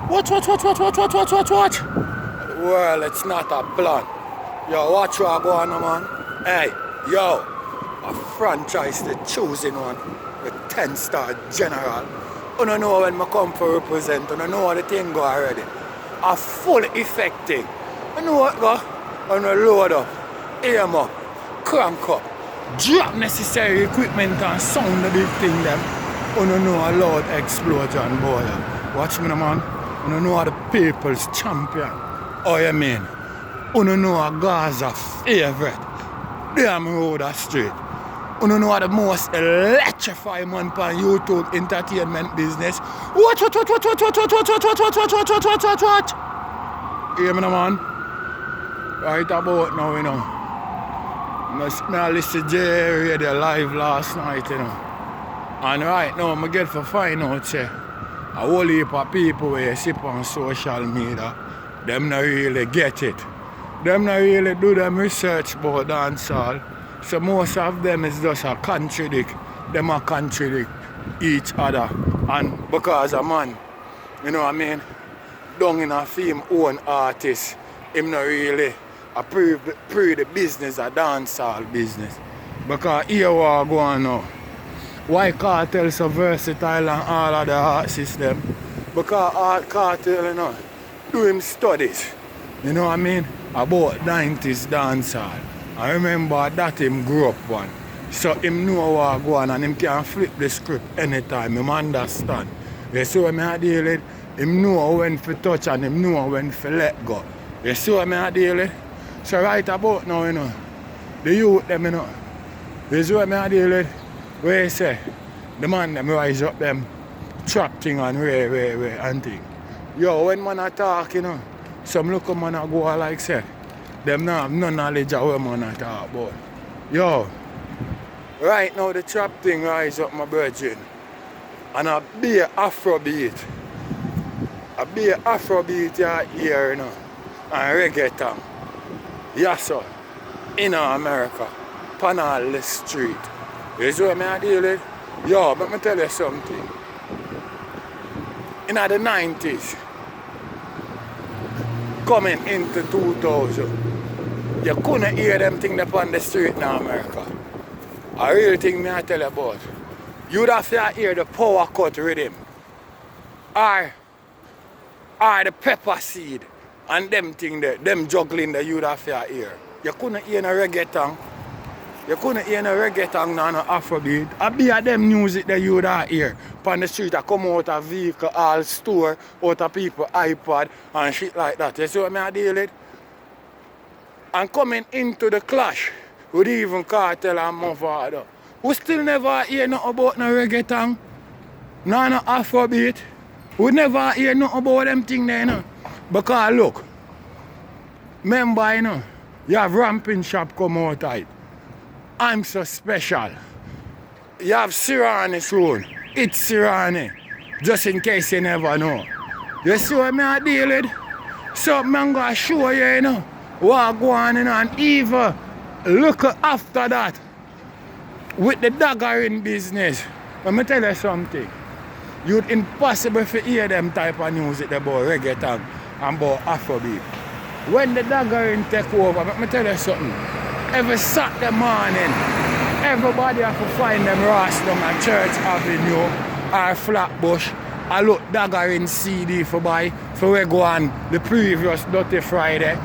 Watch. Well, it's not a plan. Yo, watch what go on, man. Hey, yo, a franchise, the choosing one, the 10-star general. You don't know when I come for represent, you don't know how the thing go already. A full effective. You know what go? You know, load up, aim up, crank up, drop necessary equipment and sound the big thing them. You don't know a loud explosion, boy. Watch me, man. You don't know the people's champion. Oh, you mean? You don't know a Gaza favorite. Damn road a street. You don't know the most electrifying man on YouTube entertainment business. Watch. Hear me, man? Right about now, you know. I listened to J Radio live last night, you know. And right now, I get to find out, say, a whole heap of people where you see on social media, them not really get it. Them not really do them research about dancehall. So most of them is just a contradict. Them a contradict each other. And because a man, you know what I mean, down in a film own artist, him not really approve the business a dancehall business. Because here what go on now. Why Kartel so versatile and all of the art system? Because art Kartel, you know, do him studies, you know what I mean, about 90s dancehall. I remember that him grew up one. So him know what go on and him can flip the script anytime, him understand. You see what I deal with? Him know when to touch and him know when to let go. You see what I deal with? So right about now, you know, the youth them, you know, you see what I deal with? Where you say, the man them rise up them trap thing and way and thing. Yo, when man a talk, you know, some look man a go like say, them not have no knowledge of what man a talk about. Yo, right now the trap thing rise up, my virgin. And a be Afrobeat. A be Afrobeat here, you know, and reggaeton. Yes, sir. In America, pan all the street. You see what I deal with? Yo, let me tell you something. In the 90s, coming into 2000, you couldn't hear them things up on the street in America. A real thing me I tell you about. You'd have to hear the power cut rhythm. Or the pepper seed. And them thing there, them juggling that you'd have to hear. You couldn't hear no reggaeton. You couldn't hear no reggaeton nor no Afrobeat. I be a them music that you would hear. On the street, I come out of vehicle, all store, out of people iPad and shit like that. You see what I deal with? And coming into the clash with even Kartel and Mavado, we still never hear nothing about no reggaeton, nor no Afrobeat. We never hear nothing about them things there, you know. Because look, remember, you know, you have Ramping Shop come out of it. I'm so special. You have Sirani soon. It's Sirani. Just in case you never know. You see what I deal with? So I'm going to show you, you know, what go on, you know, and even look after that with the daggering business. Let me tell you something. You'd impossible to hear them type of music about reggaeton and about Afrobeat. When the daggering take over, let me tell you something. Every Saturday morning, everybody have to find them Ross down at Church Avenue or Flatbush. I look daggering CD for buy for we go on the previous Dirty Friday.